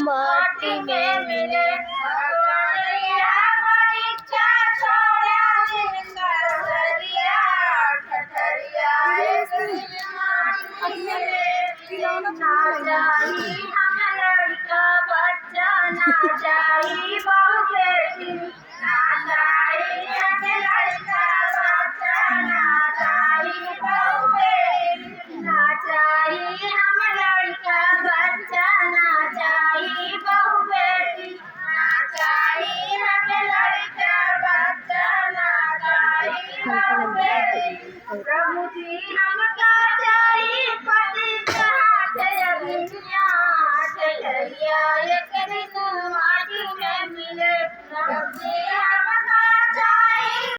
माटी में मिले लड़का बच्चा ना चाहिए बहु बेटी ना चाहिए लड़का बच्चा ना चाहिए बहु बेटी ना चाहिए हम लड़का बच्चा ना चाहिए बहु बेटी ना चाहिए हम लड़का बच्चा ना चाहिए बहु बेटी प्रभु जी हमका चाहिए पति एक दिन माटी में मिले